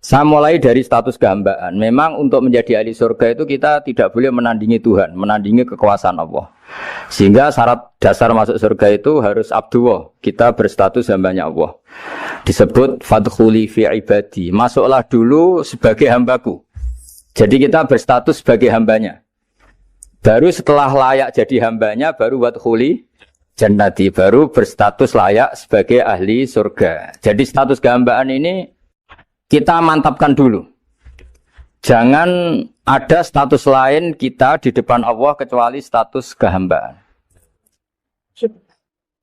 Saya mulai dari status kehambaan. Memang untuk menjadi ahli surga itu kita tidak boleh menandingi Tuhan, menandingi kekuasaan Allah. Sehingga syarat dasar masuk surga itu harus abdullah. Kita berstatus hambanya Allah. Disebut fadkhuli fi ibadi. Masuklah dulu sebagai hambaku. Jadi kita berstatus sebagai hambanya. Baru setelah layak jadi hambanya, baru wadkhuli jannati. Baru berstatus layak sebagai ahli surga. Jadi status kehambaan ini kita mantapkan dulu. Jangan ada status lain kita di depan Allah kecuali status kehambaan.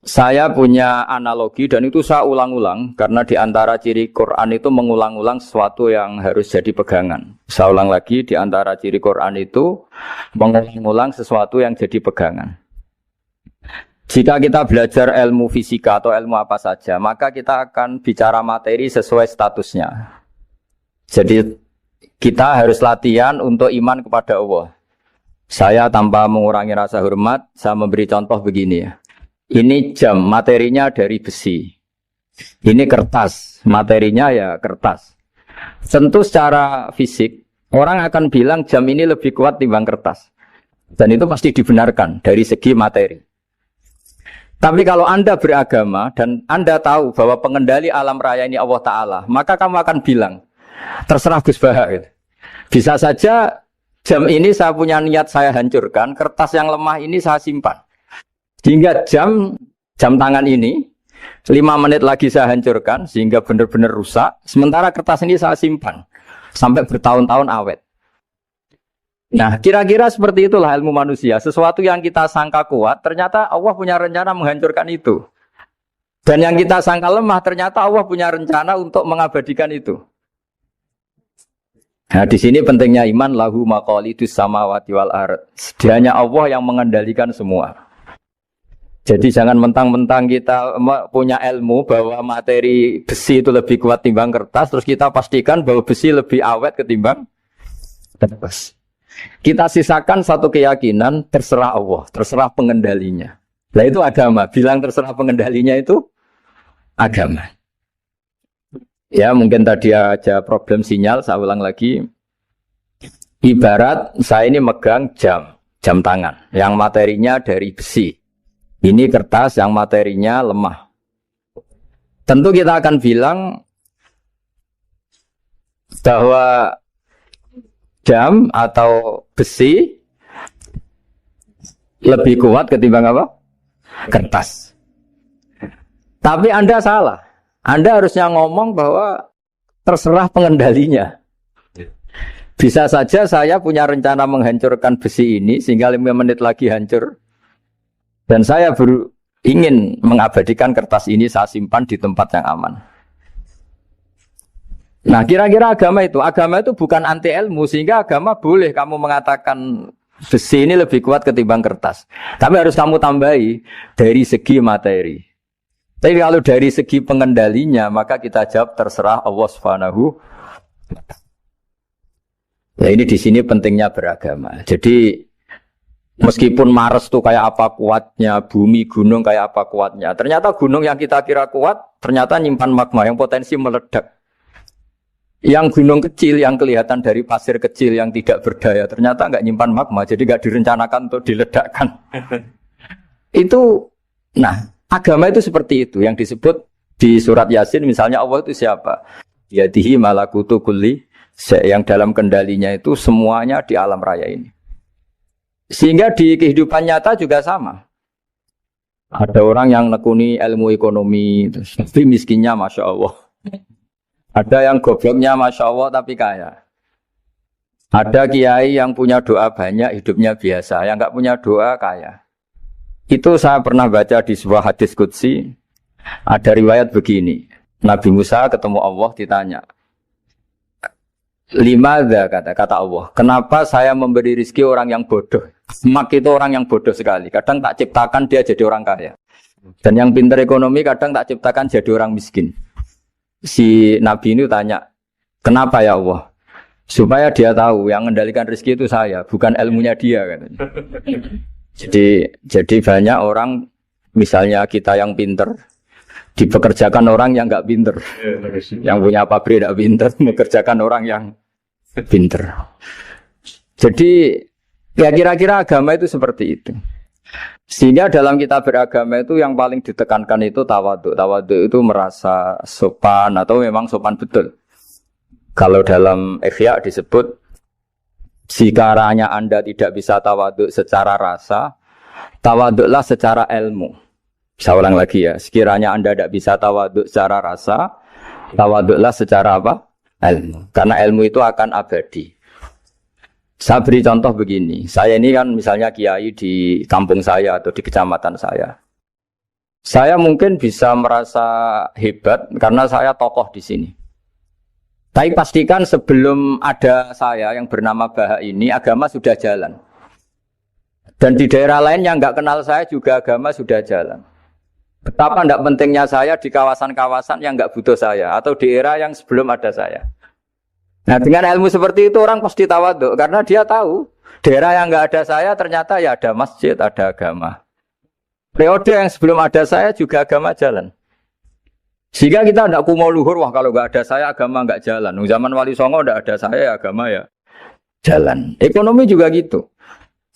Saya punya analogi dan itu saya ulang-ulang karena di antara ciri Quran itu mengulang-ulang sesuatu yang harus jadi pegangan. Saya ulang lagi, di antara ciri Quran itu mengulang-ulang sesuatu yang jadi pegangan. Jika kita belajar ilmu fisika atau ilmu apa saja, maka kita akan bicara materi sesuai statusnya. Jadi kita harus latihan untuk iman kepada Allah. Saya tanpa mengurangi rasa hormat, saya memberi contoh begini ya. Ini jam, materinya dari besi. Ini kertas, materinya ya kertas. Tentu secara fisik, orang akan bilang jam ini lebih kuat timbang kertas. Dan itu pasti dibenarkan dari segi materi. Tapi kalau Anda beragama dan Anda tahu bahwa pengendali alam raya ini Allah Ta'ala, maka kamu akan bilang, terserah Gus Baha gitu. Bisa saja jam ini saya punya niat saya hancurkan, kertas yang lemah ini saya simpan. Sehingga jam tangan ini 5 menit lagi saya hancurkan sehingga benar-benar rusak. Sementara kertas ini saya simpan sampai bertahun-tahun awet. Nah, kira-kira seperti itulah ilmu manusia. Sesuatu yang kita sangka kuat, ternyata Allah punya rencana menghancurkan itu. Dan yang kita sangka lemah, ternyata Allah punya rencana untuk mengabadikan itu. Nah, di sini pentingnya iman, lahu maqalidus samawati wal ardh. Sedianya Allah yang mengendalikan semua. Jadi jangan mentang-mentang kita punya ilmu bahwa materi besi itu lebih kuat timbang kertas, terus kita pastikan bahwa besi lebih awet ketimbang kertas. Kita sisakan satu keyakinan, terserah Allah, terserah pengendalinya. Nah itu agama, bilang terserah pengendalinya itu agama. Ya mungkin tadi aja problem sinyal, saya ulang lagi. Ibarat saya ini megang jam tangan, yang materinya dari besi. Ini kertas yang materinya lemah. Tentu kita akan bilang bahwa jam atau besi lebih kuat ketimbang apa? Kertas. Tapi Anda salah. Anda harusnya ngomong bahwa terserah pengendalinya. Bisa saja saya punya rencana menghancurkan besi ini sehingga 5 menit lagi hancur. Dan saya ingin mengabadikan kertas ini saya simpan di tempat yang aman. Nah kira-kira agama itu bukan anti ilmu. Sehingga agama boleh kamu mengatakan besi ini lebih kuat ketimbang kertas. Tapi harus kamu tambahi dari segi materi. Tapi kalau dari segi pengendalinya, maka kita jawab terserah Allah Subhanahu. Nah ini di sini pentingnya beragama. Jadi meskipun Mars itu kayak apa kuatnya, bumi gunung kayak apa kuatnya, ternyata gunung yang kita kira kuat ternyata nyimpan magma yang potensi meledak. Yang gunung kecil yang kelihatan dari pasir kecil yang tidak berdaya ternyata nggak nyimpan magma, jadi nggak direncanakan untuk diledakkan. Itu, nah. Agama itu seperti itu, yang disebut di surat Yasin misalnya Allah itu siapa? Yadihi malakutu kulli, yang dalam kendalinya itu semuanya di alam raya ini. Sehingga di kehidupan nyata juga sama. Ada orang yang nekuni ilmu ekonomi, tapi miskinnya Masya Allah. Ada yang gobloknya Masya Allah tapi kaya. Ada kiai yang punya doa banyak, hidupnya biasa, yang nggak punya doa kaya. Itu saya pernah baca di sebuah hadis qudsi, ada riwayat begini, Nabi Musa ketemu Allah ditanya, limadza kata Allah, kenapa saya memberi rezeki orang yang bodoh? Mak itu orang yang bodoh sekali, kadang tak ciptakan dia jadi orang kaya. Dan yang pintar ekonomi kadang tak ciptakan jadi orang miskin. Si Nabi ini tanya, kenapa ya Allah? Supaya dia tahu yang mengendalikan rezeki itu saya, bukan ilmunya dia katanya. Jadi banyak orang, misalnya kita yang pinter, Dipekerjakan orang yang nggak pinter, yang punya pabrik tidak pinter, mengerjakan orang yang pinter. Jadi ya kira-kira agama itu seperti itu. Sehingga dalam kita beragama itu yang paling ditekankan itu tawadhu. Tawadhu itu merasa sopan atau memang sopan betul. Kalau dalam Ihya disebut sekiranya Anda tidak bisa tawadhu secara rasa, tawadhulah secara ilmu. Saya ulang lagi ya, sekiranya Anda tidak bisa tawadhu secara rasa, tawadhulah secara apa? Ilmu. Karena ilmu itu akan abadi. Saya beri contoh begini, saya ini kan misalnya kiai di kampung saya atau di kecamatan saya. Saya mungkin bisa merasa hebat karena saya tokoh di sini. Tapi pastikan sebelum ada saya yang bernama Baha ini, agama sudah jalan. Dan di daerah lain yang nggak kenal saya juga agama sudah jalan. Betapa tidak pentingnya saya di kawasan-kawasan yang nggak butuh saya atau di era yang sebelum ada saya. Nah dengan ilmu seperti itu orang pasti tawadhu karena dia tahu daerah yang nggak ada saya ternyata ya ada masjid, ada agama. Periode yang sebelum ada saya juga agama jalan. Sehingga kita tidak kumo luhur, wah kalau nggak ada saya agama nggak jalan. Zaman Wali Songo tidak ada saya agama ya jalan. Ekonomi juga gitu.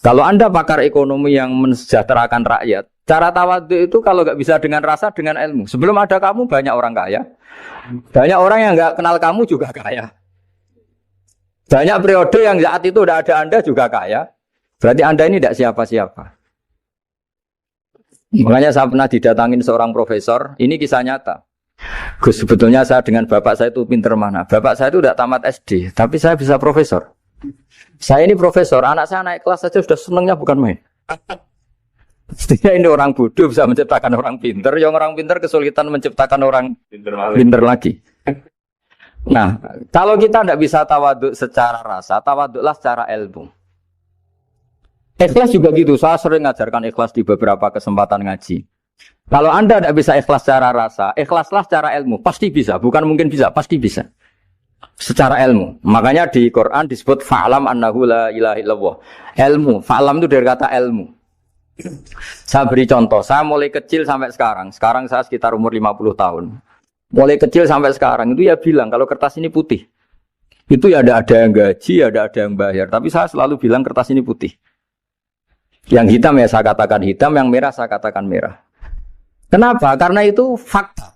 Kalau Anda pakar ekonomi yang mensejahterakan rakyat, cara tawadhu itu kalau nggak bisa dengan rasa, dengan ilmu. Sebelum ada kamu banyak orang kaya, banyak orang yang nggak kenal kamu juga kaya. Banyak periode yang saat itu udah ada Anda juga kaya. Berarti Anda ini tidak siapa-siapa. Makanya saya pernah didatangin seorang profesor. Ini kisah nyata. Gus, sebetulnya saya dengan bapak saya itu pinter mana. Bapak saya itu tidak tamat SD. Tapi saya bisa profesor. Saya ini profesor. Anak saya naik kelas saja sudah senangnya bukan main. Setidaknya ini orang bodoh bisa menciptakan orang pinter. Yang orang pinter kesulitan menciptakan orang pinter lagi. Nah, kalau kita tidak bisa tawadhu secara rasa, tawadhulah secara ilmu. Ikhlas juga gitu, saya sering ngajarkan ikhlas di beberapa kesempatan ngaji. Kalau Anda tidak bisa ikhlas secara rasa, ikhlaslah secara ilmu, pasti bisa, bukan mungkin bisa, pasti bisa. Secara ilmu, makanya di Quran disebut fa'lam annahu la ilaha illallah. Ilmu, fa'lam itu dari kata ilmu. Saya beri contoh, saya mulai kecil sampai sekarang saya sekitar umur 50 tahun. Mulai kecil sampai sekarang itu ya bilang kalau kertas ini putih. Itu ya ada yang gaji, ada yang bayar. Tapi saya selalu bilang kertas ini putih. Yang hitam ya saya katakan hitam, yang merah saya katakan merah. Kenapa? Karena itu fakta.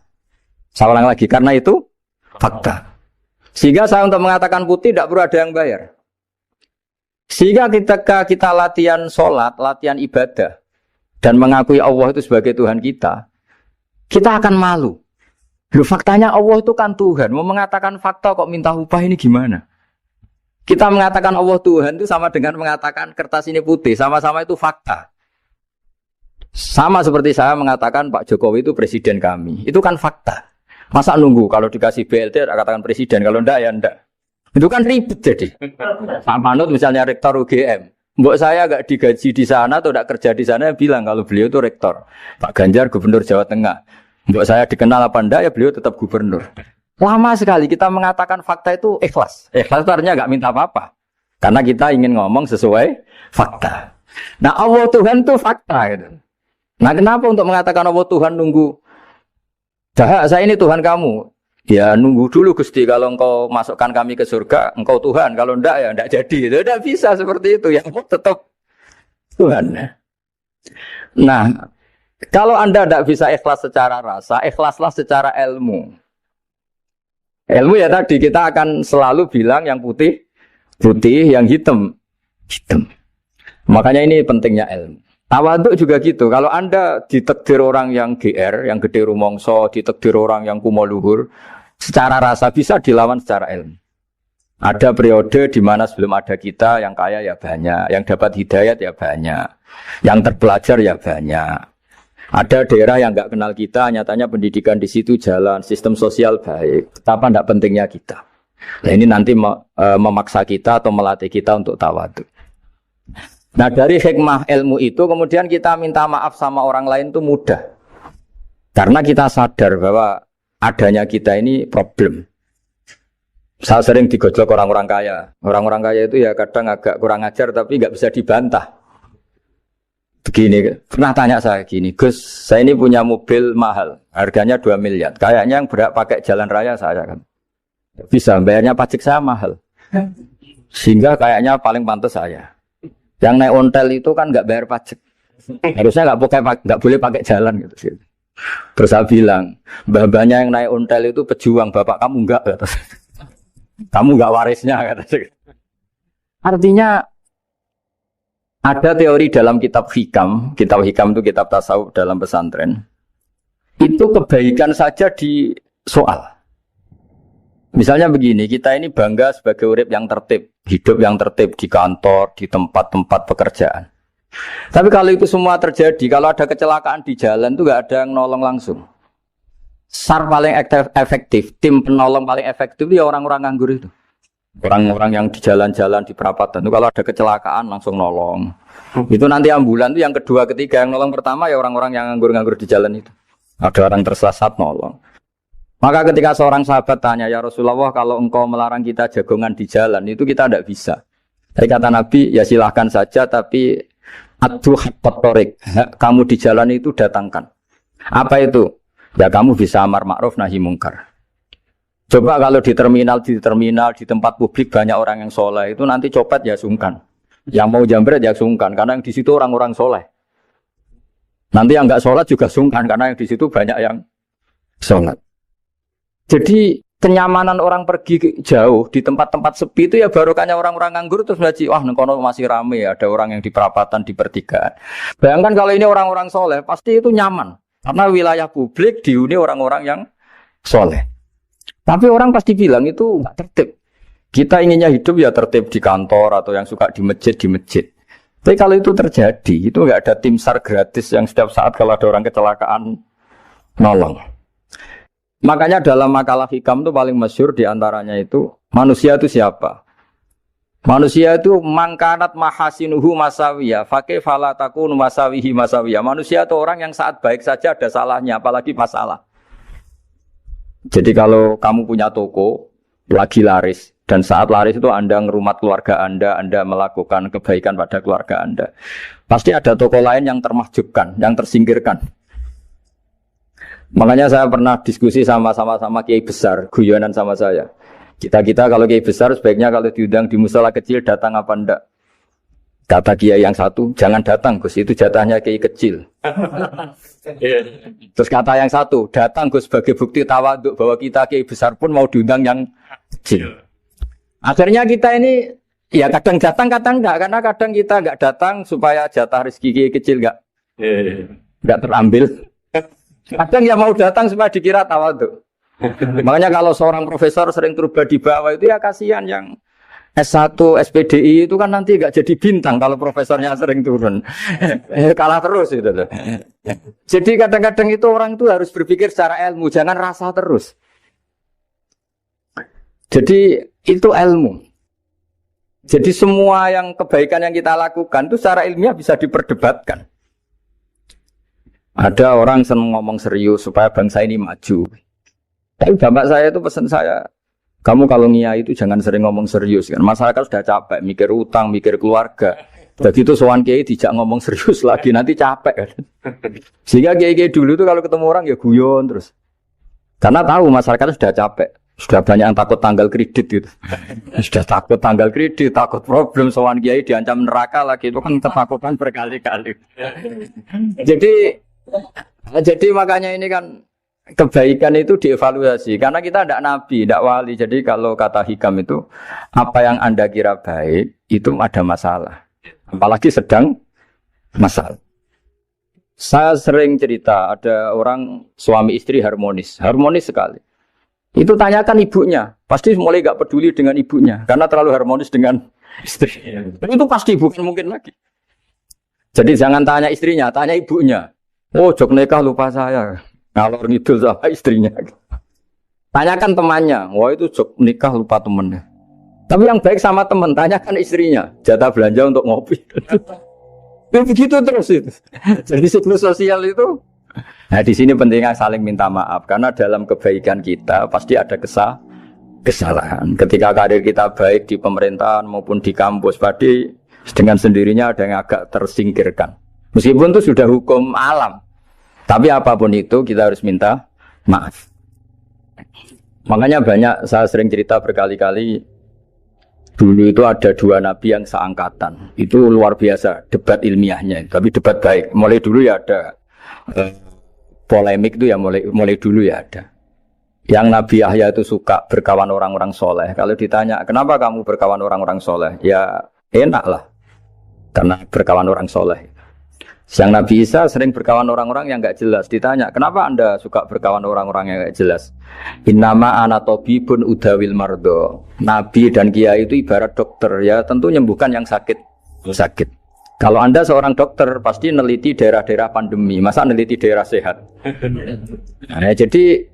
Saya ulang lagi, karena itu fakta. Sehingga saya untuk mengatakan putih tidak perlu ada yang bayar. Sehingga ketika kita latihan sholat, latihan ibadah, dan mengakui Allah itu sebagai Tuhan kita akan malu. Loh, faktanya Allah itu kan Tuhan. Mau mengatakan fakta kok minta upah ini gimana? Kita mengatakan Allah Tuhan itu sama dengan mengatakan kertas ini putih. Sama-sama itu fakta. Sama seperti saya mengatakan Pak Jokowi itu presiden kami. Itu kan fakta. Masa nunggu kalau dikasih BLT katakan presiden. Kalau enggak ya enggak. Itu kan ribet jadi. Pak Manut misalnya rektor UGM. Mbok saya enggak digaji di sana atau enggak kerja di sana bilang kalau beliau itu rektor. Pak Ganjar gubernur Jawa Tengah. Mbok saya dikenal apa enggak ya beliau tetap gubernur. Lama sekali kita mengatakan fakta itu ikhlas. Ikhlas itu artinya enggak minta apa-apa. Karena kita ingin ngomong sesuai fakta. Nah Allah Tuhan itu fakta gitu. Nah kenapa untuk mengatakan Allah Tuhan nunggu? Dah saya ini Tuhan kamu. Ya nunggu dulu Gusti kalau engkau masukkan kami ke surga, engkau Tuhan. Kalau enggak ya enggak jadi. Tidak bisa seperti itu. Ya tetap Tuhan. Nah kalau Anda tidak bisa ikhlas secara rasa, ikhlaslah secara ilmu. Ilmu ya tadi kita akan selalu bilang yang putih, putih, yang hitam, hitam. Makanya ini pentingnya ilmu. Tawadhu juga gitu. Kalau Anda ditakdir orang yang GR, yang gede rumongso, ditakdir orang yang kumo luhur, secara rasa bisa dilawan secara ilmu. Ada periode di mana sebelum ada kita yang kaya ya banyak, yang dapat hidayat ya banyak, yang terpelajar ya banyak. Ada daerah yang nggak kenal kita, nyatanya pendidikan di situ jalan, sistem sosial baik. Betapa tidak pentingnya kita. Nah ini nanti memaksa kita atau melatih kita untuk tawadhu. Nah dari hikmah ilmu itu kemudian kita minta maaf sama orang lain itu mudah. Karena kita sadar bahwa adanya kita ini problem. Saya sering digojlok orang-orang kaya. Orang-orang kaya itu ya kadang agak kurang ajar tapi nggak bisa dibantah. Begini, pernah tanya saya gini, Gus, saya ini punya mobil mahal, harganya 2 miliar. Kayaknya yang berhak pakai jalan raya saya kan. Bisa, bayarnya pajak saya mahal. Sehingga kayaknya paling pantas saya. Yang naik ontel itu kan nggak bayar pajak. Harusnya nggak boleh pakai jalan gitu. Terus saya bilang, mbah-mbahnya yang naik ontel itu pejuang, bapak kamu enggak, kata. Kamu enggak warisnya, kata. Artinya ada teori dalam kitab hikam itu kitab tasawuf dalam pesantren. Itu kebaikan saja di soal. Misalnya begini, kita ini bangga sebagai urip yang tertib, hidup yang tertib di kantor, di tempat-tempat pekerjaan. Tapi kalau itu semua terjadi, kalau ada kecelakaan di jalan itu nggak ada yang nolong langsung. SAR paling efektif, tim penolong paling efektif itu ya orang-orang nganggur itu. Orang-orang yang di jalan-jalan di perapatan itu kalau ada kecelakaan langsung nolong. Itu nanti ambulan itu yang kedua, ketiga, yang nolong pertama ya orang-orang yang nganggur-nganggur di jalan itu. Ada orang tersesat nolong. Maka ketika seorang sahabat tanya, ya Rasulullah, kalau engkau melarang kita jagongan di jalan itu kita tidak bisa. Tapi kata Nabi, ya silahkan saja, tapi adu haqqat thoriq, kamu di jalan itu datangkan. Apa itu? Ya kamu bisa amar ma'ruf nahi mungkar. Coba kalau di terminal, di tempat publik banyak orang yang soleh, itu nanti copet ya sungkan. Yang mau jambret ya sungkan, karena yang di situ orang-orang soleh. Nanti yang nggak sholat juga sungkan, karena yang di situ banyak yang sholat. Jadi kenyamanan orang pergi jauh di tempat-tempat sepi itu ya barokahnya orang-orang nganggur terus ngaji, wah nengkono masih rame, ada orang yang di perapatan, di pertigaan. Bayangkan kalau ini orang-orang soleh, pasti itu nyaman. Karena wilayah publik dihuni orang-orang yang soleh. Tapi orang pasti bilang itu nggak tertib. Kita inginnya hidup ya tertib di kantor atau yang suka di masjid, di masjid. Tapi kalau itu terjadi, itu nggak ada tim SAR gratis yang setiap saat kalau ada orang kecelakaan nolong. Makanya dalam makalah hikam itu paling masyhur diantaranya itu, manusia itu siapa? Manusia itu mangkanat mahasinuhu masawiyah, fakih falatakun masawihi masawiyah. Manusia itu orang yang saat baik saja ada salahnya, apalagi masalah. Jadi kalau kamu punya toko, lagi laris, dan saat laris itu Anda ngerumat keluarga Anda melakukan kebaikan pada keluarga Anda. Pasti ada toko lain yang termahjubkan, yang tersingkirkan. Makanya saya pernah diskusi sama kiai besar, guyonan sama saya. Kita kalau kiai besar sebaiknya kalau diundang di musala kecil datang apa enggak? Kata kiai yang satu, jangan datang Gus, itu jatahnya kiai kecil. Terus kata yang satu, datang Gus sebagai bukti tawaduk bahwa kita kiai besar pun mau diundang yang kecil. Akhirnya kita ini ya kadang datang kadang enggak, karena kadang kita enggak datang supaya jatah rezeki kiai kecil enggak terambil. Kadang ya mau datang supaya dikira tawaduk. Makanya kalau seorang profesor sering turba di bawah itu ya kasihan yang S1, SPDI itu kan nanti enggak jadi bintang kalau profesornya sering turun. Kalah terus itu. Jadi kadang-kadang itu orang itu harus berpikir secara ilmu, jangan rasa terus. Jadi itu ilmu. Jadi semua yang kebaikan yang kita lakukan itu secara ilmiah bisa diperdebatkan. Ada orang senang ngomong serius supaya bangsa ini maju. Tapi bapak saya itu pesan saya, kamu kalau ngiyai itu jangan sering ngomong serius kan. Masyarakat sudah capek mikir utang, mikir keluarga. Begitu sowan kiai dijak ngomong serius lagi nanti capek kan. Sehingga kiai-kiai dulu itu kalau ketemu orang ya guyon terus. Karena tahu masyarakat sudah capek. Sudah banyak yang takut tanggal kredit gitu. Sudah takut tanggal kredit, takut problem sowan kiai diancam neraka lagi itu kan ketakutan berkali-kali. Jadi makanya ini kan kebaikan itu dievaluasi karena kita tidak nabi, tidak wali. Jadi kalau kata hikam itu apa yang Anda kira baik itu ada masalah. Apalagi sedang masalah. Saya sering cerita ada orang suami istri harmonis sekali. Itu tanyakan ibunya, pasti mulai gak peduli dengan ibunya karena terlalu harmonis dengan istri. Itu pasti bukan mungkin lagi. Jadi jangan tanya istrinya, tanya ibunya. Oh, jok nikah lupa saya. Ngalor ngidul sama istrinya. Tanyakan temannya. Wah itu jok nikah lupa temennya. Tapi yang baik sama teman, tanyakan istrinya. Jatah belanja untuk ngopi. Begitu terus itu. Jadi siklus sosial itu. Nah di sini pentingnya saling minta maaf. Karena dalam kebaikan kita pasti ada kesalahan. Ketika karir kita baik di pemerintahan maupun di kampus, pasti dengan sendirinya ada yang agak tersingkirkan. Meskipun itu sudah hukum alam. Tapi apapun itu kita harus minta maaf. Makanya banyak, saya sering cerita berkali-kali, dulu itu ada dua nabi yang seangkatan. Itu luar biasa debat ilmiahnya, tapi debat baik. Mulai dulu ya ada polemik itu ya mulai dulu ya ada. Yang Nabi Yahya itu suka berkawan orang-orang soleh. Kalau ditanya, kenapa kamu berkawan orang-orang soleh? Ya enak lah, karena berkawan orang soleh. Yang Nabi Isa sering berkawan orang-orang yang enggak jelas. Ditanya, kenapa anda suka berkawan orang-orang yang enggak jelas? Innama ana tabibun udawil mardo. Nabi dan kiai itu ibarat dokter, ya tentu menyembuhkan yang sakit. Kalau anda seorang dokter, pasti neliti daerah-daerah pandemi. Masa neliti daerah sehat? Nah, jadi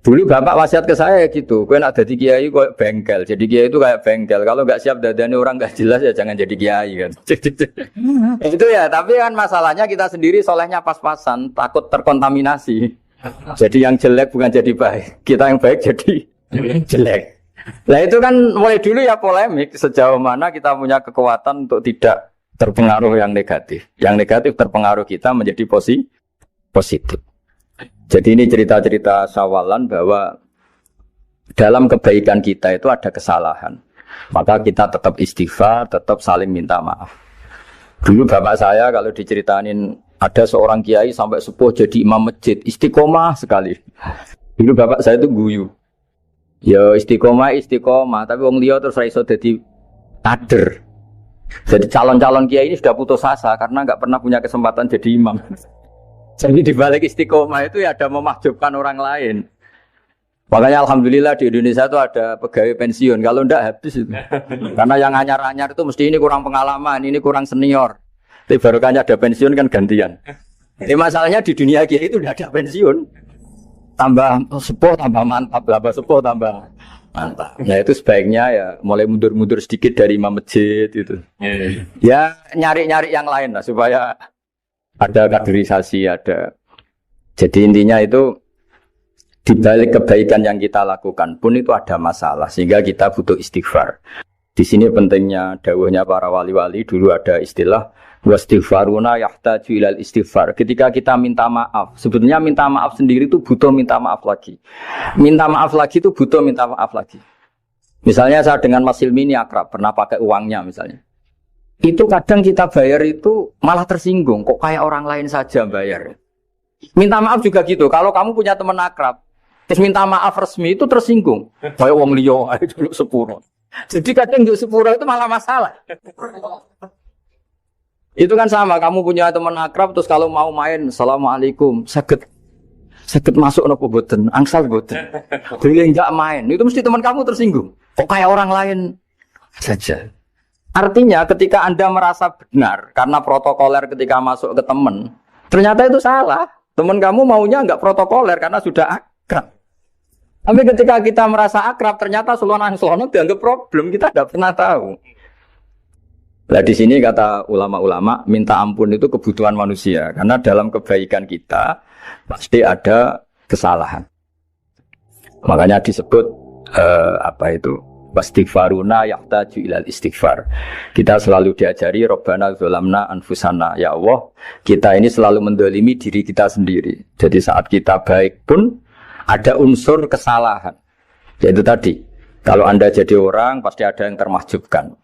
dulu bapak wasiat ke saya gitu, kowe nak dadi kiai kok bengkel. Jadi kiai itu kayak bengkel. Kalau nggak siap dadane orang nggak jelas ya jangan jadi kiai kan. Itu ya, tapi kan masalahnya kita sendiri solehnya pas-pasan, takut terkontaminasi. Jadi yang jelek bukan jadi baik, kita yang baik jadi jelek. Nah itu kan mulai dulu ya polemik sejauh mana kita punya kekuatan untuk tidak terpengaruh yang negatif. Yang negatif terpengaruh kita menjadi positif. Jadi ini cerita-cerita sawalan bahwa dalam kebaikan kita itu ada kesalahan. Maka kita tetap istighfar, tetap saling minta maaf. Dulu bapak saya kalau diceritain ada seorang kiai sampai sepuh jadi imam masjid, istiqomah sekali. Dulu bapak saya itu guyu. Ya istiqomah, tapi wong liya terus ra iso dadi kader. Jadi calon-calon kiai ini sudah putus asa karena nggak pernah punya kesempatan jadi imam. Jadi di balik istiqomah itu ya ada memahjubkan orang lain. Makanya alhamdulillah di Indonesia itu ada pegawai pensiun. Kalau enggak habis itu. Karena yang anyar-anyar itu mesti ini kurang pengalaman, ini kurang senior. Tapi baru kan ada pensiun kan gantian. Jadi masalahnya di dunia kiai itu udah ada pensiun. Tambah sepuh tambah mantap, tambah sepuh tambah mantap. Nah itu sebaiknya ya mulai mundur-mundur sedikit dari imam masjid itu. Ya nyari-nyari yang lain lah supaya ada kaderisasi, ada. Jadi intinya itu di balik kebaikan yang kita lakukan pun itu ada masalah sehingga kita butuh istighfar. Di sini pentingnya dawuhnya para wali-wali, dulu ada istilah wastighfaruna yahtaju ilal istighfar. Ketika kita minta maaf, sebetulnya minta maaf sendiri itu butuh minta maaf lagi. Minta maaf lagi itu butuh minta maaf lagi. Misalnya saya dengan Mas Hilmi ini akrab, pernah pakai uangnya misalnya. Itu kadang kita bayar itu malah tersinggung, kok kayak orang lain saja bayar. Minta maaf juga gitu, kalau kamu punya teman akrab, terus minta maaf resmi itu tersinggung. Kayak wong liya ae dulu sepuro. Jadi kadang dulu sepuro itu malah masalah. Itu kan sama, kamu punya teman akrab terus kalau mau main, assalamualaikum, saged masuk nopo boten, angsal boten. Boleh enggak main, itu mesti teman kamu tersinggung. Kok kayak orang lain saja. Artinya ketika Anda merasa benar karena protokoler ketika masuk ke teman, ternyata itu salah. Teman kamu maunya enggak protokoler karena sudah akrab. Tapi ketika kita merasa akrab, ternyata selonang-selonang dianggap problem, kita tidak pernah tahu. Nah di sini kata ulama-ulama, minta ampun itu kebutuhan manusia. Karena dalam kebaikan kita, pasti ada kesalahan. Makanya disebut, wastighfaruna yahtaju ilal istighfar. Kita selalu diajari Rabbana dzalamna anfusana. Ya Allah, kita ini selalu mendolimi diri kita sendiri. Jadi saat kita baik pun ada unsur kesalahan. Yaitu tadi, kalau Anda jadi orang pasti ada yang termahjubkan.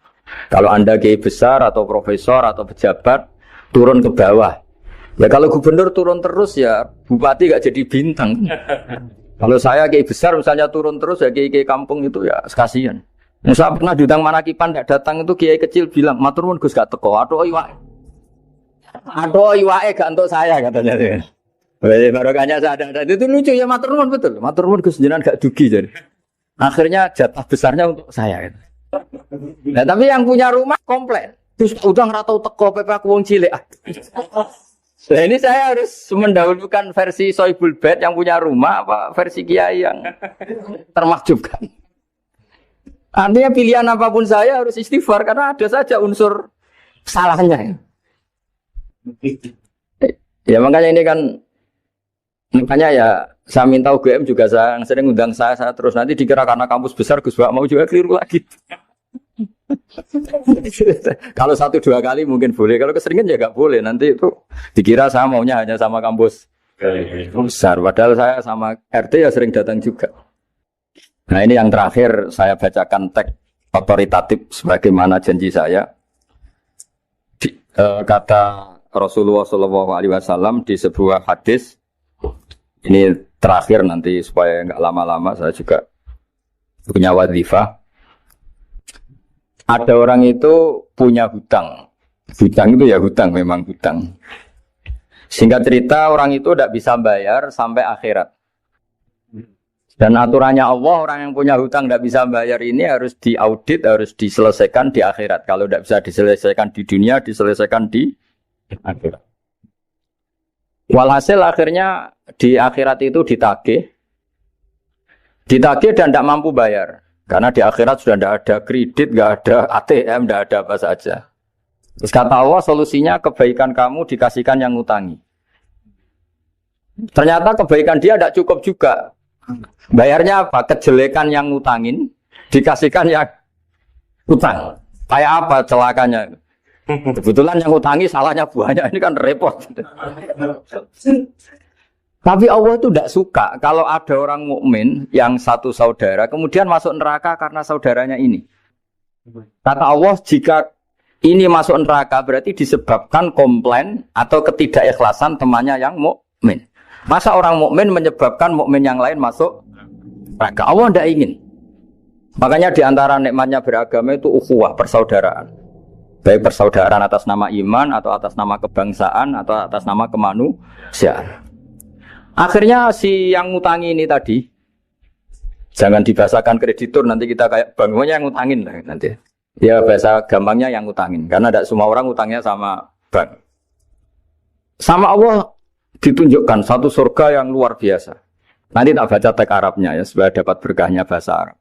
Kalau Anda kiai besar atau profesor atau pejabat turun ke bawah. Ya kalau gubernur turun terus ya bupati gak jadi bintang. Kalau saya kiai besar misalnya turun terus ya kiai kampung itu ya kasihan. Saya pernah diundang Manakipan tidak datang itu kiai kecil bilang, matur nuwun Gus gak teko. Aduh iwake gak untuk saya katanya. Barokahnya saya ada. Itu lucu ya, matur nuwun betul. Matur nuwun Gus jenengan gak dugi jadi. Akhirnya jatah besarnya untuk saya gitu. Nah, tapi yang punya rumah komplain. Terus udah ngeratau teko PP aku wong cilik. Nah, ini saya harus mendahulukan versi Soibul Bait yang punya rumah apa versi kiai yang termakjubkan. Artinya pilihan apapun saya harus istighfar karena ada saja unsur salahnya. Ya makanya ini kan makanya ya saya minta UGM juga saya sering undang saya terus nanti dikira karena kampus besar Gus Bak mau juga keliru lagi. Kalau 1-2 kali mungkin boleh, kalau keseringan ya nggak boleh. Nanti itu dikira saya maunya hanya sama kampus besar, padahal saya sama RT ya sering datang juga. Nah ini yang terakhir saya bacakan teks otoritatif sebagaimana janji saya. Kata Rasulullah SAW di sebuah hadis, ini terakhir nanti supaya nggak lama-lama, saya juga punya wadhifah. Ada orang itu punya hutang. Hutang itu ya hutang, memang hutang. Singkat cerita, orang itu tidak bisa bayar sampai akhirat. Dan aturannya Allah, orang yang punya hutang tidak bisa bayar ini harus diaudit, harus diselesaikan di akhirat. Kalau tidak bisa diselesaikan di dunia, diselesaikan di akhirat. Walhasil akhirnya di akhirat itu ditagih dan tidak mampu bayar. Karena di akhirat sudah tidak ada kredit, tidak ada ATM, tidak ada apa saja. Terus kata Allah, solusinya kebaikan kamu dikasihkan yang ngutangi. Ternyata kebaikan dia tidak cukup juga. Bayarnya apa? Kejelekan yang ngutangin dikasihkan yang utang. Kayak apa celakanya? Kebetulan yang ngutangi salahnya banyak, ini kan repot. Tapi Allah itu tidak suka kalau ada orang mukmin yang satu saudara kemudian masuk neraka karena saudaranya ini. Kata Allah, jika ini masuk neraka berarti disebabkan komplain atau ketidakikhlasan temannya yang mukmin. Masa orang mukmin menyebabkan mukmin yang lain masuk neraka? Allah tidak ingin. Makanya di antara nikmatnya beragama itu ukhuwah, persaudaraan. Baik persaudaraan atas nama iman atau atas nama kebangsaan atau atas nama kemanusiaan. Akhirnya si yang ngutangi ini tadi, jangan dibahasakan kreditur, nanti kita kayak bank, yang ngutangin lah nanti. Ya bahasa gampangnya yang ngutangin, karena tidak semua orang ngutangnya sama bank. Sama Allah ditunjukkan satu surga yang luar biasa. Nanti tak baca teks Arabnya ya, supaya dapat berkahnya bahasa Arab.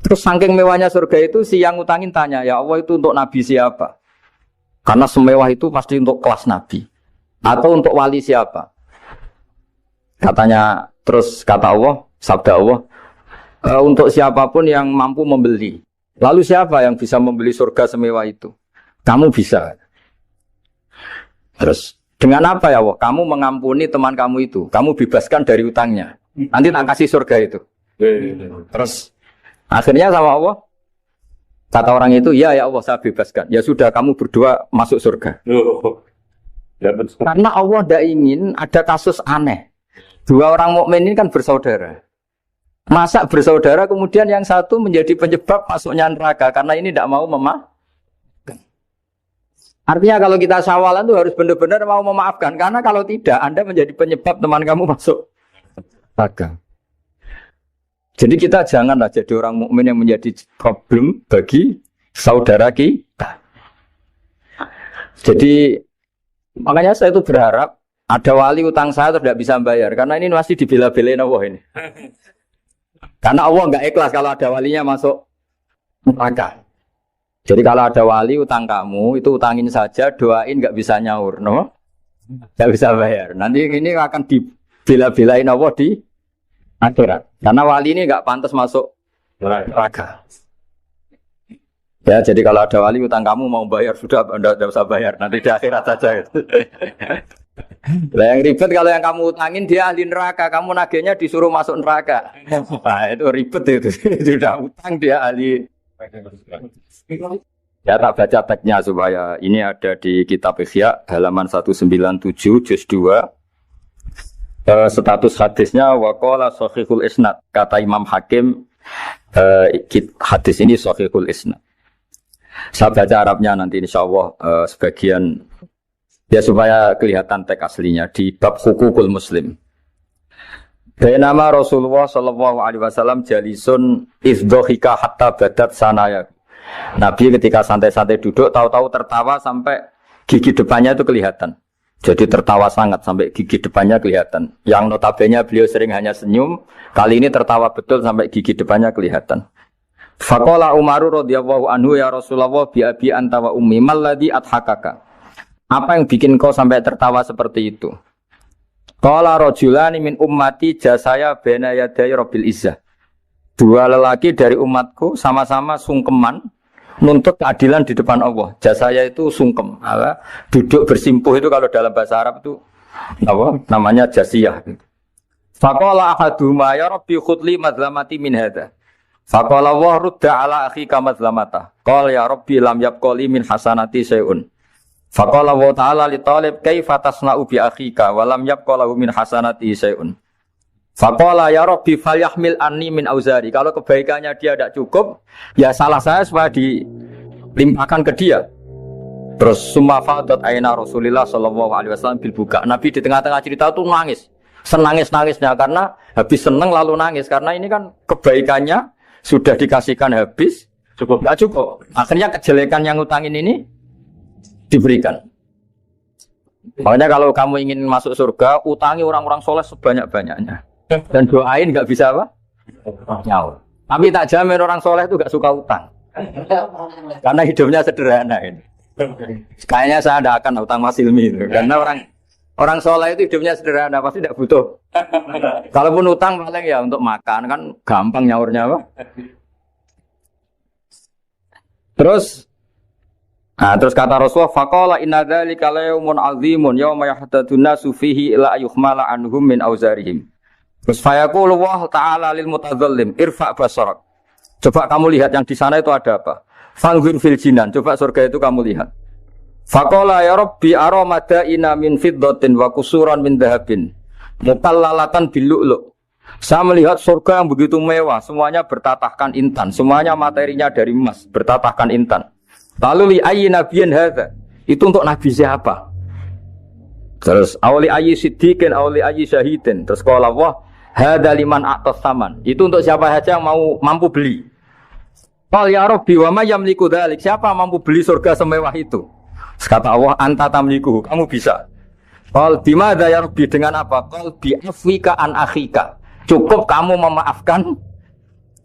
Terus saking mewahnya surga itu, si yang ngutangin tanya, ya Allah itu untuk nabi siapa? Karena semewah itu pasti untuk kelas nabi. Atau untuk wali siapa? Katanya, terus kata Allah, sabda Allah, untuk siapapun yang mampu membeli. Lalu siapa yang bisa membeli surga semewah itu? Kamu bisa. Terus, dengan apa ya Allah? Kamu mengampuni teman kamu itu. Kamu bebaskan dari utangnya. Nanti tak kasih surga itu. Terus, akhirnya sama Allah, kata orang itu, ya Allah saya bebaskan. Ya sudah, kamu berdua masuk surga. Karena Allah tidak ingin ada kasus aneh. Dua orang mukmin ini kan bersaudara. Masa bersaudara kemudian yang satu menjadi penyebab masuknya neraka karena ini tidak mau memaafkan. Artinya kalau kita sawalan itu harus benar-benar mau memaafkan, karena kalau tidak Anda menjadi penyebab teman kamu masuk neraka. Jadi kita janganlah jadi orang mukmin yang menjadi problem bagi saudara kita. Jadi makanya saya itu berharap ada wali utang saya terus tidak bisa bayar, karena ini masih dibela-belain Allah ini. Karena Allah nggak ikhlas kalau ada walinya masuk neraka. Jadi kalau ada wali utang kamu, itu utangin saja, doain nggak bisa nyaur, no? Nggak bisa bayar. Nanti ini akan dibela-belain Allah di akhirat. Karena wali ini nggak pantas masuk neraka. Ya, jadi kalau ada wali utang kamu mau bayar, sudah tidak usah bayar, nanti di akhirat saja. Lah yang ribet kalau yang kamu utangin dia ahli neraka, kamu nagihnya disuruh masuk neraka. Nah, itu ribet itu. Sudah utang dia ahli. Ya tak baca teksnya supaya ini ada di kitab Ihya halaman 197 juz 2. Status hadisnya waqala shahihul isnad. Kata Imam Hakim hadis ini shahihul isnad. Saya baca Arabnya nanti insyaallah sebagian ya supaya kelihatan teks aslinya di bab hukukul muslim. Bainama Rasulullah sallallahu alaihi wasallam jalisun izdhika hatta badat sanaya. Nabi ketika santai-santai duduk tahu-tahu tertawa sampai gigi depannya itu kelihatan. Jadi tertawa sangat sampai gigi depannya kelihatan. Yang notabene beliau sering hanya senyum, kali ini tertawa betul sampai gigi depannya kelihatan. Faqala Umaru radhiyallahu anhu ya Rasulullah bi abi anta wa ummi mal ladzi adhakaka. Apa yang bikin kau sampai tertawa seperti itu? Qala rajulani min ummati jasaya baina yaday rabbil izzah. Dua lelaki dari umatku sama-sama sungkeman nuntut keadilan di depan Allah. Jasaya itu sungkem, duduk bersimpuh itu kalau dalam bahasa Arab itu apa? Namanya jasiyah. Faqala ahaduhuma ya rabbi khudli madlamati min hadza. Faqala wa rudda ala akhika madlamata. Qala ya rabbi lam yabqali min hasanati syai'un. Faqala wa ta'ala li talib kaifa tasna'u bi akhika wa lam yabqalahu min hasanati syai'un. Faqala ya rabbi falyahmil anni min auzari. Kalau kebaikannya dia tidak cukup, ya salah saya supaya dilimpahkan ke dia. Terus summa fadat aina Rasulullah sallallahu alaihi wasallam bil buka. Nabi di tengah-tengah cerita itu nangis. Senangis-nangisnya karena habis seneng lalu nangis karena ini kan kebaikannya sudah dikasihkan habis, cukup enggak cukup. Akhirnya kejelekan yang utangin ini diberikan. Makanya kalau kamu ingin masuk surga, utangi orang-orang soleh sebanyak-banyaknya. Dan doain nggak bisa apa? Nyaur. Tapi tak jamin orang soleh itu nggak suka utang. Karena hidupnya sederhana ini. Kayaknya saya tidak akan utang Mas Ilmi itu. Karena orang soleh itu hidupnya sederhana, pasti tidak butuh. Kalaupun utang paling ya untuk makan, kan gampang nyaurnya apa? Terus kata Rasulullah, faqala inna dzalika la yaumun 'azimun yauma yahtadun nasu fihi ila ayyuhmala anhum min auzarihim. Terus fayaqulu Allah ta'ala lil mutadzallim irfa' basarak. Coba kamu lihat yang di sana itu ada apa? Fanzur fil jinan, coba surga itu kamu lihat. Faqala ya rabbi ara madaina min fiddatin wa qusuran min dhahabin mukallalatan bil lu'lu'. Saya melihat surga yang begitu mewah, semuanya bertatahkan intan, semuanya materinya dari emas, bertatahkan intan. Lalu li ayyi nabiyyin hadza? Itu untuk nabi siapa? Terus awli ayyi siddiqin awli ayyi syahidin. Terus qala Allah hadza liman a'tas saman. Itu untuk siapa saja yang mampu beli. Qal ya rabbi wa may yamliku dzalik? Siapa mampu beli surga semewah itu? Kata Allah anta tamliku, kamu bisa. Qal bimadza ya rabbi, dengan apa? Qal bi afwika an akhika. Cukup kamu memaafkan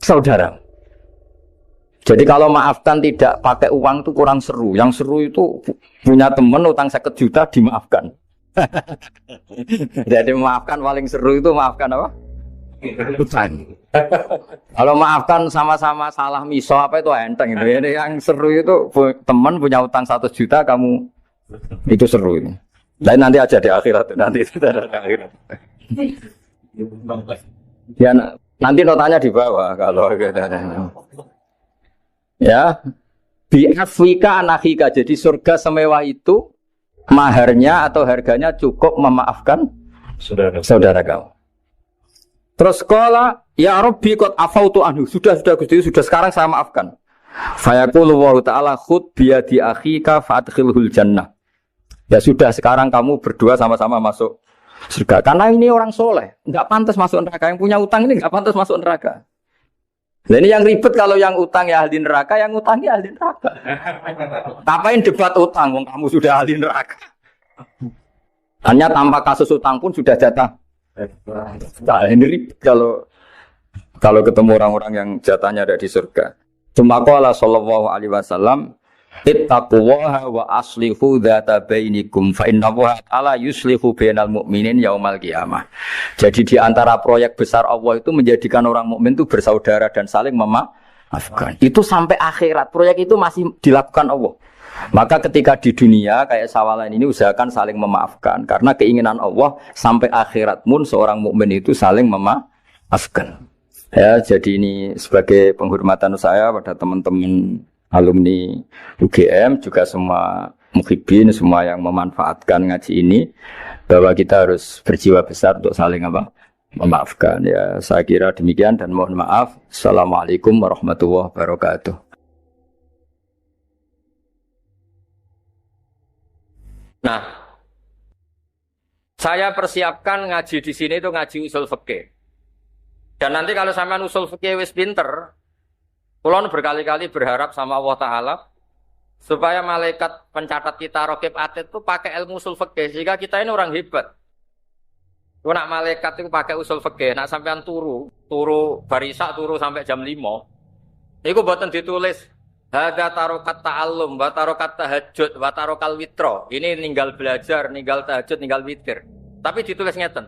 saudara. Jadi kalau maafkan tidak pakai uang itu kurang seru. Yang seru itu punya teman utang 50 juta dimaafkan. Jadi memaafkan paling seru itu maafkan apa? Utang. Kalau maafkan sama-sama salah miso apa itu enteng itu. Jadi yang seru itu teman punya utang 100 juta kamu itu seru ini. Dan nanti aja di akhirat nanti itu ada di akhirat. Ya nanti notanya di bawah kalau ya bi afwika anakhika. Jadi surga semewah itu maharnya atau harganya cukup memaafkan saudara kamu. Terus qala ya rabbi qad afautu anhu. Sudah Gusti, sudah sekarang saya maafkan. Fayaqulu wa ta'ala khud bi yadi akhika fa'adkhilhul jannah. Ya sudah sekarang kamu berdua sama-sama masuk surga. Karena ini orang soleh, enggak pantas masuk neraka. Yang punya utang ini enggak pantas masuk neraka. Nah ini yang ribet kalau yang utang ya ahli neraka, yang utangnya ahli neraka. Ngapain debat utang, wong kamu sudah ahli neraka. Hanya tanpa kasus utang pun sudah jatah. Nah, ini ribet kalau ketemu orang-orang yang jatahnya ada di surga. Cuma qala sallallahu alaihi wasallam ittaqullaha wa aslihu dzata bainikum fa innallaha ta'ala yuslihu bainal mu'minin yaumal qiyamah. Jadi di antara proyek besar Allah itu menjadikan orang mukmin itu bersaudara dan saling memaafkan. Itu sampai akhirat proyek itu masih dilakukan Allah. Maka ketika di dunia kayak sawalan ini usahakan saling memaafkan karena keinginan Allah sampai akhirat pun seorang mukmin itu saling memaafkan. Ya, jadi ini sebagai penghormatan saya pada teman-teman alumni UGM juga semua muhibbin, semua yang memanfaatkan ngaji ini bahwa kita harus berjiwa besar untuk saling memaafkan. Ya, saya kira demikian dan mohon maaf. Assalamualaikum warahmatullahi wabarakatuh. Nah, saya persiapkan ngaji di sini itu ngaji usul fikih. Dan nanti kalau sampean usul fikih wis pinter, kula berkali-kali berharap sama Allah Taala supaya malaikat pencatat kita raqib atid itu pakai ilmu usul fikih sehingga kita ini orang hebat. Kalau nak malaikat itu pakai usul fikih, nak sampean turu barisa turu sampai jam 5. Iku mboten ditulis hadza tarokat ta'allum, wa tarokat tahajud, wa tarokal witro. Ini ninggal belajar, ninggal tahajud, ninggal witir. Tapi ditulis ngeten.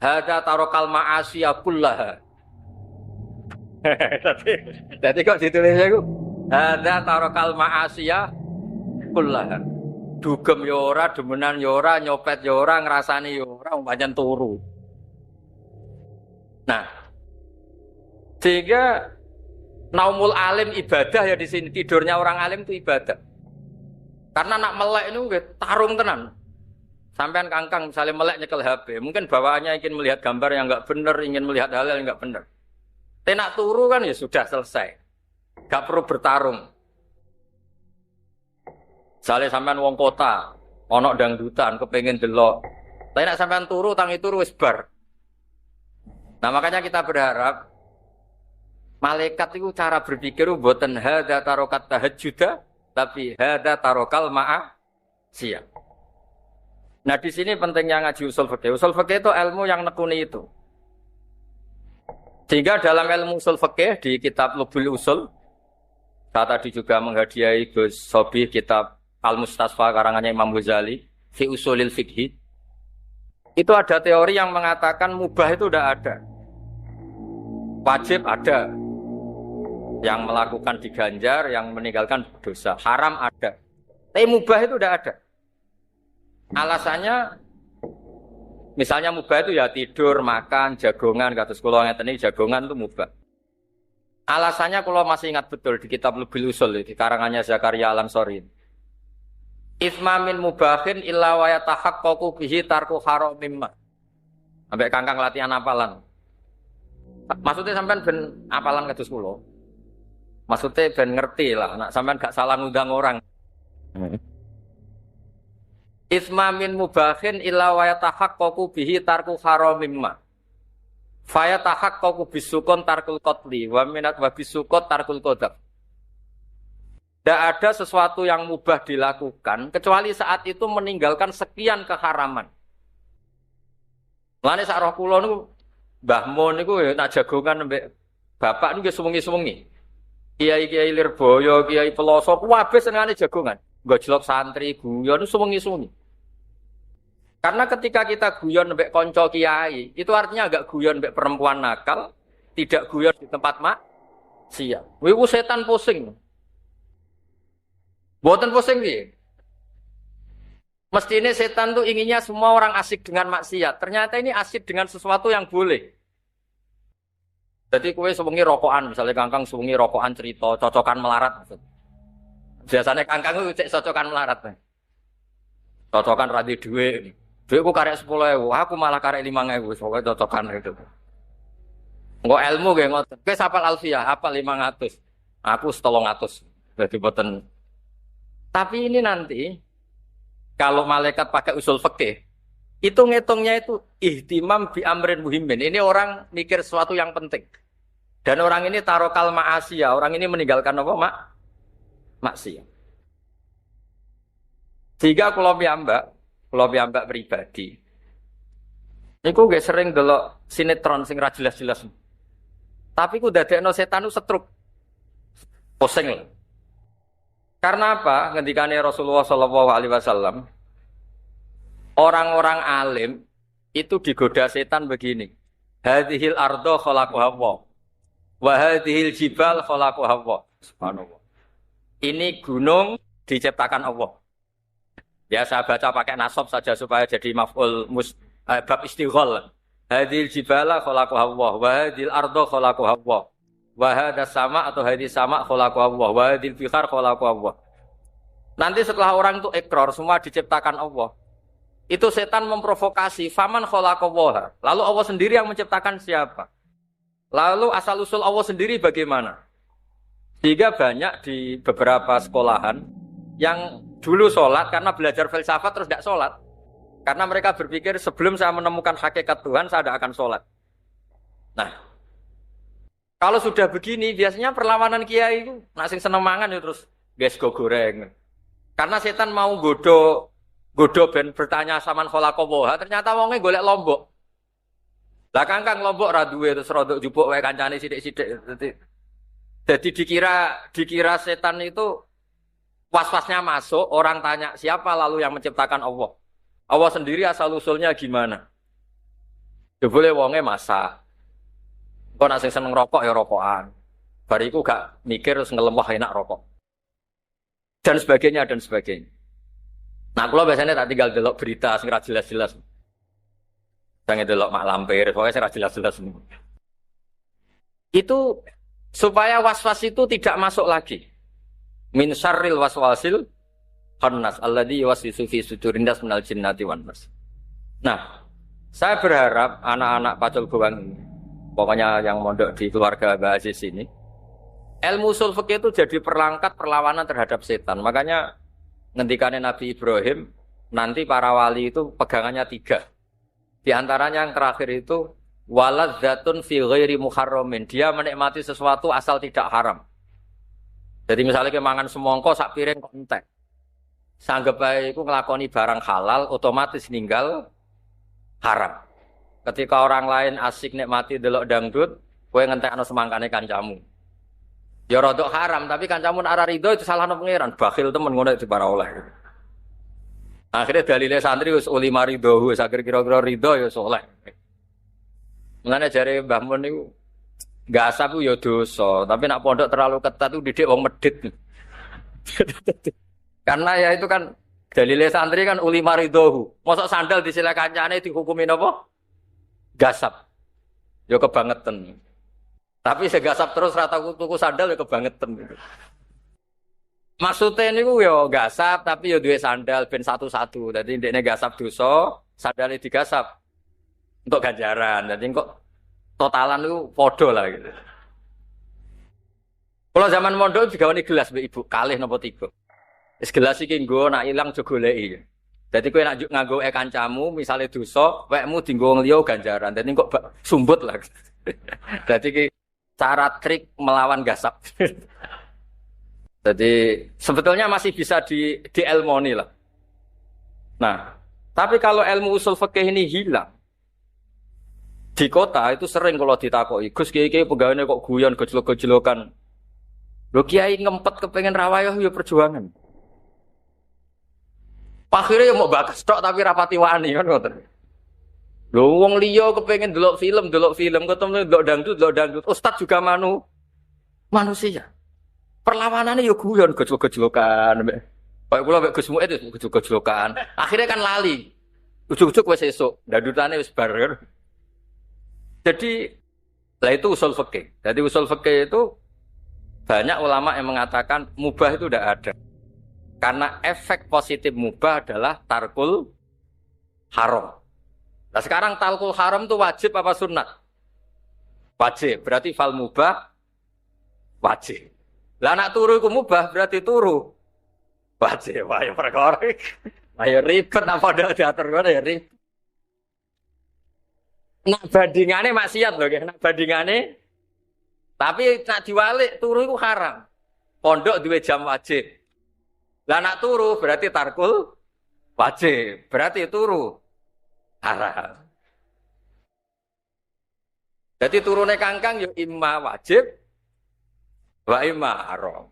Hadza tarokal ma'asiya kullaha. Jadi kok ditulisnya itu ada tarokal ma'asiyah kullaha. Dugem ya ora, demenan ya ora, nyopet ya ora, ngrasani ya ora, pancen turu. Nah, sehingga naumul alim ibadah ya di sini, tidurnya orang alim itu ibadah. Karena nak melek itu tarung tenan. Sampean kangkang misalnya melek nyekel HP, mungkin bawaannya ingin melihat gambar yang enggak benar, ingin melihat hal yang enggak benar. Tenak turu kan ya sudah selesai. Enggak perlu bertarung. Misalnya sampean wong kota, ono dangdutan, kepengen delok. Tapi nak sampean turu, tangi turu wis bar. Nah makanya kita berharap malaikat itu cara berpikir buatan hada tarokat tahajjuda, tapi hada tarokal ma'asiyah. Nah di sini pentingnya ngaji usul fikih. Usul fikih itu ilmu yang nekuni itu. Sehingga dalam ilmu usul fikih di kitab Lubul Usul, saya tadi juga menghadiahi Gus Sobi kitab Al-Mustasfa karangannya Imam Ghazali fi usulil fikhi. Itu ada teori yang mengatakan mubah itu udah ada. Wajib ada. Yang melakukan diganjar, yang meninggalkan dosa. Haram ada. Tapi mubah itu udah ada. Alasannya misalnya mubah itu ya tidur, makan, jagongan, kados kula ngeten iki jagongan itu mubah. Alasannya kalau masih ingat betul di kitab Lubul Usul di karangannya Zakaria Al-Ansori. Isma min mubahin illa wa yatahaqqaqu bihi tarku haramim. Ambek kangkang latihan apalan. Maksudnya sampean ben apalan kados kula. Maksudnya ben ngerti lah, nak sampean gak salah ngundang orang. Isma min mubahin illa wa yatahaqqaqu bihi tarku haramim. Fa yatahaqqaqu bisukun tarkul qatli wa minat wa bisukut tarkul qadab. Tidak ada sesuatu yang mubah dilakukan kecuali saat itu meninggalkan sekian keharaman. Lane sak roh kula niku Mbah Mun niku ya nak jagongan mbek bapak niku suwengi-suwengi. Kiai-kiai Lirboyo, kiai Pelosok kabeh senengane jagongan. Gojlok santri guyon suwengi-suwengi. Karena ketika kita guyon mbek kanca kiai, itu artinya agak guyon mbek perempuan nakal, tidak guyon di tempat maksiat. Wiku setan pusing. Boten pusing piye? Mestinya setan tuh inginnya semua orang asik dengan maksiat. Ternyata ini asik dengan sesuatu yang boleh. Jadi kue sewengi rokokan, misalnya kangkang sewengi rokokan cerita, cocokan melarat. Biasanya kangkang itu cek cocokan melarat. Cocokan radhi duit. Duit ku karek 10.000, aku malah karek 5.000, pokoknya cocokan itu. Enggak ilmu kayak ngotot. Kue hafal alfiah, hafal 500. Aku 300. Jadi boten. Tapi ini nanti, kalau malaikat pakai usul fikih, itu ngitungnya itu ihtimam bi amrin muhimin. Ini orang mikir sesuatu yang penting. Dan orang ini tarokal ma'asiyah. Orang ini meninggalkan apa? Maksiyah. Sehingga kalau piyambak pribadi, niku gak sering delok sinetron sing ra jelas-jelas. Tapi ku dadekno setan itu setruk. Pusing lah. Karena apa? Ngendikane Rasulullah SAW, orang-orang alim itu digoda setan begini. Hadhil ardo khalaqaha Allah, wa hadhil jibal khalaqaha Allah. Subhanallah. Ini gunung diciptakan Allah. Ya saya baca pakai nasab saja supaya jadi maf'ul bab istighal. Hadhil jibala khalaqaha Allah, wa hadhil ardo khalaqaha Allah. Wahadas sama atau hadis sama khalaqahu Allah, wahadil fikhar khalaqahu Allah. Nanti setelah orang itu ikrar semua diciptakan Allah. Itu setan memprovokasi, faman khalaqahu Allah. Lalu Allah sendiri yang menciptakan siapa? Lalu asal usul Allah sendiri bagaimana? Sehingga banyak di beberapa sekolahan yang dulu sholat karena belajar filsafat terus tidak sholat. Karena mereka berpikir sebelum saya menemukan hakikat Tuhan saya tidak akan sholat. Nah, kalau sudah begini, biasanya perlawanan kiai itu nasi seneng mangan ya terus guys go goreng. Karena setan mau godo ben bertanya saman khalaqaha, ternyata wonge golek lombok. Lah kangkang lombok ra duwe terus rodok jupuk wae kancane sithik-sithik. Jadi dikira setan itu was-wasnya masuk, orang tanya siapa lalu yang menciptakan Allah. Allah sendiri asal usulnya gimana? Ya boleh wonge masak. Kok nak sing seneng rokok ya rokokan. Bariku gak mikir terus ngelem wah enak rokok. Dan sebagainya dan sebagainya. Nah, kalau biasanya tak tinggal delok berita sing ra jelas-jelas. Jangan delok mak lampir, pokoknya sing ra jelas-jelas. Itu supaya was-was itu tidak masuk lagi. Min syarril waswasil khannas alladzi yuwaswisu fi sudurin nas minal jinnati wan nas. Nah, saya berharap anak-anak Pacul Bawang ini, pokoknya yang mondok di keluarga Mbah Aziz ini, ilmu usul fikih itu jadi perangkat perlawanan terhadap setan. Makanya ngendikane Nabi Ibrahim, nanti para wali itu pegangannya 3. Di antaranya yang terakhir itu waladzatun fi ghairi muharramin. Dia menikmati sesuatu asal tidak haram. Jadi misalnya kemangan semongko sak piring kok entek. Sanggep bae iku nglakoni barang halal otomatis ninggal haram. Ketika orang lain asik nikmati delok dangdut, kowe ngentekno semangkane kancamu. Ya rodok haram, tapi kancamu nak ora rido itu salahno pangeran. Bakhil temen ngono di para oleh. Akhirnya dalile santri wis uli marido wis akhir kira-kira rido ya soleh. Mulane jare Mbah Mun niku gasap ku ya dosa, tapi nak pondok terlalu ketat itu didik wong medhit. Karena ya itu kan dalile santri kan uli marido. Mosok sandal disilek kancane dihukumi napa? Gasap. Ya kebangetan. Tapi segasap terus rata tuku sandal ya kebangetan. Maksudnya ini ya gasap tapi ya duwe sandal ben satu-satu. Jadi ndekne gasap dosa, sandalnya digasap untuk ganjaran. Jadi kok totalan itu podo lah gitu. Kalau zaman mondok juga ini gelas mbek ibu kalih napa 3. Wis gelas iki nggo nak ilang aja goleki. Dadi kowe nak nganggo kancamu misale dosa, wekmu dienggo ngliya ganjaran. Dadi kok sumbut lah. Dadi iki cara trik melawan gasap. Jadi sebetulnya masih bisa dielmoni lah. Nah, tapi kalau ilmu usul fikih ini hilang di kota itu sering kalau ditakoki, Gus kiai pegawainya kok guyon gojlok-gojlokan. Lho kiai ngempet kepengen rawayah ya perjuangan. Akhirnya mau bakas tok tapi rapati wani kan ngoten. Lho wong liya kepengen delok film, ketemu delok dangdut. Ustaz juga manusia. Perlawanannya ya guyon gojlok-gojlokan. Kayak kula mek Gus Muid itu gojlok-gojlokan. Akhirnya kan lali. Ujug-ujug wis esuk, dandutane wis bar. Jadi lah itu usul fikih. Jadi usul fikih itu banyak ulama yang mengatakan mubah itu tidak ada. Karena efek positif mubah adalah tarkul haram. Nah sekarang tarkul haram itu wajib apa sunat? Wajib. Berarti fal mubah wajib. Lah nak turu iku mubah berarti turu wajib. Wah ya perkara. Ayo ribet apa diatur ngono ya ribet. Nak bandingane maksiat lho nggih, nak bandingane. Tapi nak diwalik turu iku haram. Pondok duwe jam wajib. Lah nak turu berarti tarkul wajib. Berarti turu haram. Jadi turune kangkang yo imma wajib wa imma haram.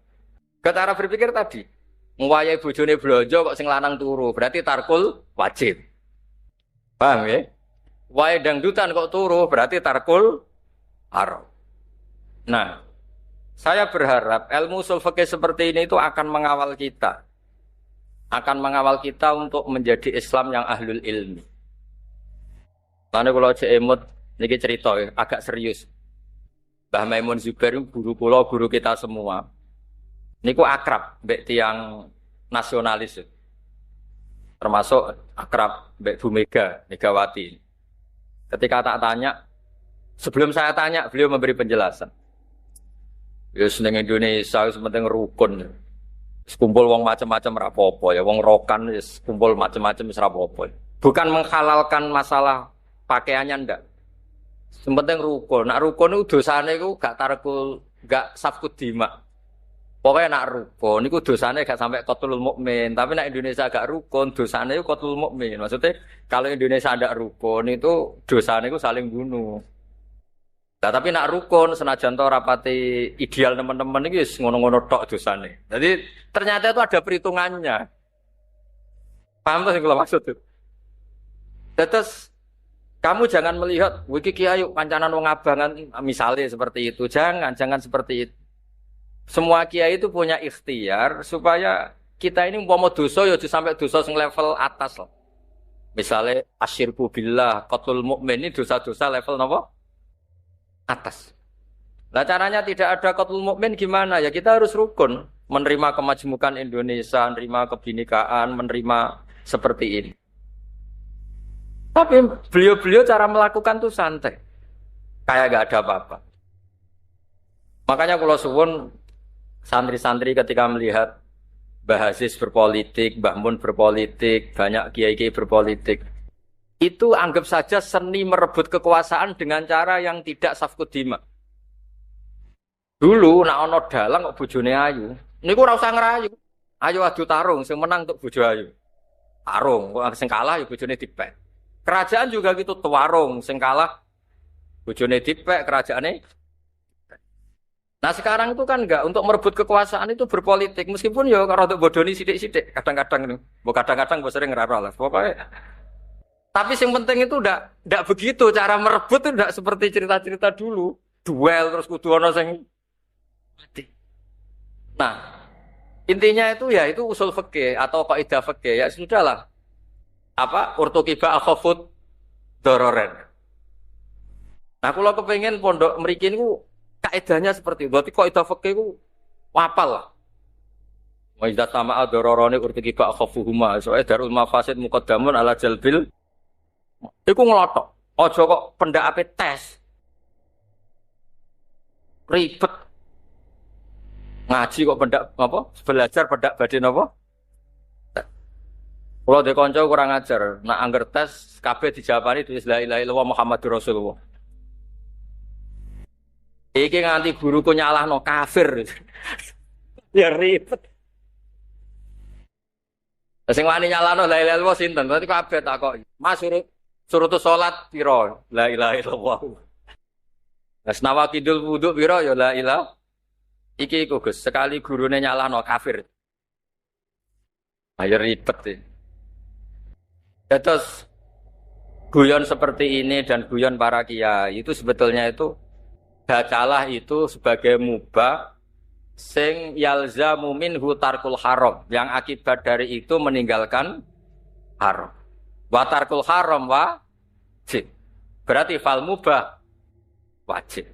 Cara berpikir tadi, ngwayahi bojone blonjo kok sing lanang turu, berarti tarkul wajib. Paham ya? Wae dangdutan kok turu, berarti tarkul haram. Nah, saya berharap ilmu usul fikih seperti ini itu akan mengawal kita. Akan mengawal kita untuk menjadi Islam yang ahlul ilmi. Lalu kalau cek emut, ini cerita ya, agak serius. Mbah Maimun Zubair guru kula, guru kita semua. Niku akrab mbek tiyang nasionalis. Termasuk akrab mbek Bu Megawati. Ketika tak tanya, sebelum saya tanya beliau memberi penjelasan. Ya seneng Indonesia wis penting rukun. Wis kumpul wong macam-macam ra apa-apa ya, wong rokan wis kumpul macam-macam wis ra apa-apa. Bukan menghalalkan masalah pakaiannya ndak. Sementing rukun. Nak rukun itu dosane iku gak tarkul, gak safkut dima. Pokoknya nak rukun niku dosane gak sampai qatlul mukmin, tapi nak Indonesia gak rukun dosane iku qatlul mukmin. Maksudnya kalau Indonesia ndak rukun itu dosane iku saling bunuh. Nah, tapi nak rukun senajan to rapati ideal teman-teman iki wis ngono-ngono tok dosane. Jadi ternyata itu ada perhitungannya. Paham tuh sing kula maksud itu. Terus Kamu jangan melihat wiki kiai kancanan wong abangan misalnya seperti itu. Jangan seperti itu. Semua kiai itu punya ikhtiar supaya kita ini umpama dosa ya sampai dosa sing level atas lah. Misalnya asyirku billah, qatlul mukmin ini dosa-dosa level napa? Atas. Nah caranya tidak ada qatlul mukmin gimana? Ya kita harus rukun, menerima kemajmukan Indonesia, menerima kebinekaan, menerima seperti ini. Tapi beliau-beliau cara melakukan itu santai. Kayak gak ada apa-apa. Makanya kalau suwun santri-santri ketika melihat Mbah Aziz berpolitik, Mbah Mun berpolitik, banyak kiai-kiai berpolitik, itu anggap saja seni merebut kekuasaan dengan cara yang tidak safkud dima. Dulu nak ono dalang kok bojone ayu. Niku ora usah ngerayu. Ayo adu tarung sing menang untuk bojo ayu. Tarung, kok sing kalah ya bojone dipek. Kerajaan juga gitu tuarung, sing kalah bojone dipek, kerajaane. Nah sekarang itu kan enggak, untuk merebut kekuasaan itu berpolitik meskipun ya kalau untuk bodoni sithik-sithik kadang-kadang itu. Kadang-kadang gue sering ngeraro lah. Pokoknya tapi yang penting itu enggak begitu cara merebut itu enggak seperti cerita-cerita dulu. Duel terus kudu ana sing mati. Nah, intinya itu ya itu usul fikih atau kaidah fikih ya sudahlah. Apa urtukiba akhafut dororen. Nah, kalau kepengen pondok mriki niku kaidahnya seperti itu. Berarti kaidah fikih ku wapal lah. Wa idza tama'a dororone urtukiba akhafuhuma. Soale darul mafasid muqaddamun ala jalbil. Iku ngelotok. Aja kok pendakape tes. Ribet. Ngaji kok pendak apa? Belajar pendak badhe napa? Kalau de kanca kurang ajar, nak angger tes kabeh dijawabani tulis la ilaha illallah Muhammadur Rasulullah. Iki nganti guruku nyalahno kafir. Ya ribet. Sing wani nyalahno la ilaha illallah sinten? Berarti kabeh takok. Mas suruh salat pira? La ilaha illallah. Wes nawa kidul wudu pira ya la ilaha. Iki iku Gus, sekali gurune nyalahno kafir. Ayo ribet sih. Ya, terus guyon seperti ini dan guyon para kiai itu sebetulnya itu bacalah itu sebagai mubah sing yalzamu minhu tarkul haram, yang akibat dari itu meninggalkan haram. Wa tarkul haram wajib. Berarti fal mubah wajib.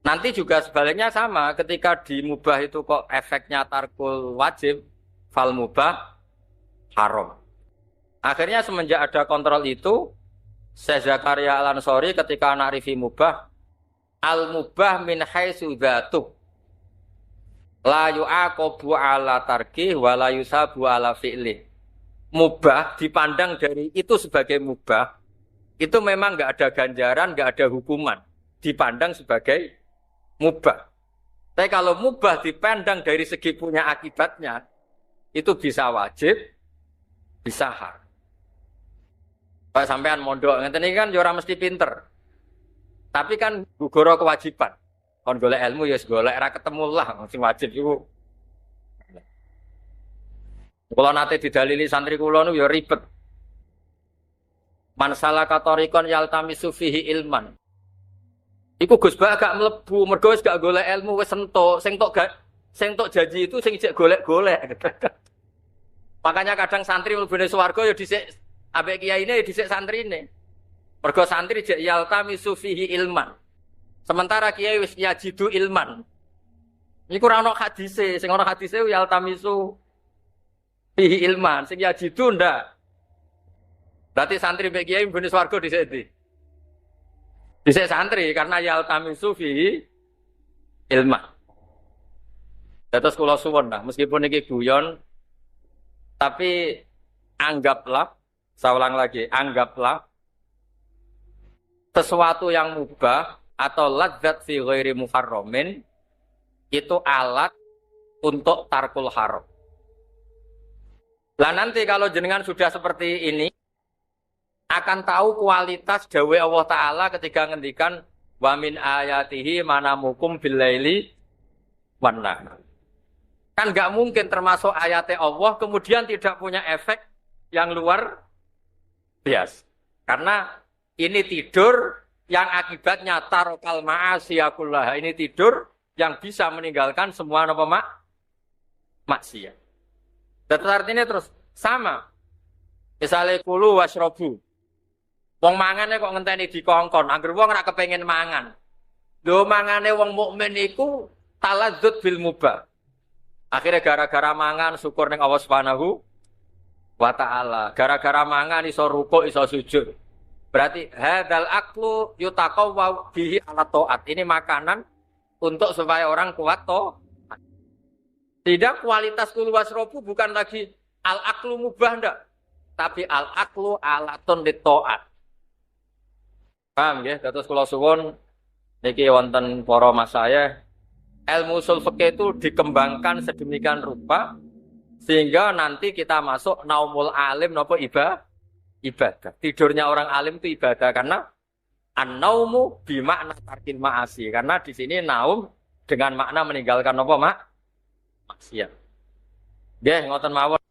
Nanti juga sebaliknya sama, ketika di mubah itu kok efeknya tarkul wajib, fal mubah haram. Akhirnya semenjak ada kontrol itu, Syekh Zakaria Al-Ansori ketika na'rifi mubah, al-mubah min haitsu dzatu la yu'aqabu ala tarkih wa la yusabu ala fi'li. Mubah dipandang dari itu sebagai mubah, itu memang enggak ada ganjaran, enggak ada hukuman. Dipandang sebagai mubah. Tapi kalau mubah dipandang dari segi punya akibatnya, itu bisa wajib, bisa haram. Pak sampean mondok ngeten iki kan ya ora mesti pinter. Tapi kan gugoro kewajiban. Kon golek ilmu ya golek ra ketemu lah sing wajib iku. Kula nate didalili santri kula nu ya ribet. Man salaka tariqan yaltamisu fihi ilman. Iku Gus Ba gak mlebu mergo wis gak golek ilmu wis entuk. Sing tok janji itu sing ijek golek-golek. Makanya kadang santri mlebune swarga ya dhisik ambek kiyaine ya dhisik santrine. Mergo santri jek yaltamisu fihi ilman. Sementara kiai wis yajidu ilman. Iku ora ono hadise, sing ono hadise yaltamisu fihi ilman, sing yajidu ndak. Berarti santri mbek kiai mlebune swarga dhisik ndi? Dhisik santri karena yaltamisu fihi ilman. Terus kula suwun lah, meskipun iki guyon tapi anggaplah, saya ulang lagi, anggaplah sesuatu yang mubah atau ladzat fi ghairi muharramin itu alat untuk tarkul haram. Lah nanti kalau jenengan sudah seperti ini akan tahu kualitas dawuh Allah Ta'ala ketika ngendikan wa min ayatihi manamukum billaili wan nahar. Kan nggak mungkin termasuk ayatnya Allah kemudian tidak punya efek yang luar biasa. Karena Ini tidur yang akibatnya tarokal ma'asiyakullah. Ini tidur yang bisa meninggalkan semua apa maksiat. Dan artinya terus sama. Misalnya kulu wasrobu. Wong mangane kok ngenteni dikongkon. Angger wong ora kepengin mangan. Lho mangane wong mukmin iku taladzut bil mubah. Akhirnya gara-gara mangan syukur ning Allah Subhanahu wa taala. Gara-gara mangan iso rukuk, iso sujud. Berarti hadzal aklu yutaqawwa bihi ala taat. Ini makanan untuk supaya orang kuat taat. Tidak kualitas kul wasrobu bukan lagi al aklu mubah ndak, tapi al aklu alatun lit taat. Paham nggih? Terus kula suwun niki wonten para mas saya ilmu usul fikih itu dikembangkan sedemikian rupa sehingga nanti kita masuk naumul alim napa ibadah. Tidurnya orang alim itu ibadah karena an-naumu bimakna tarkil ma'asi. Karena di sini naum dengan makna meninggalkan apa maksiat. Nggih ngoten mawon.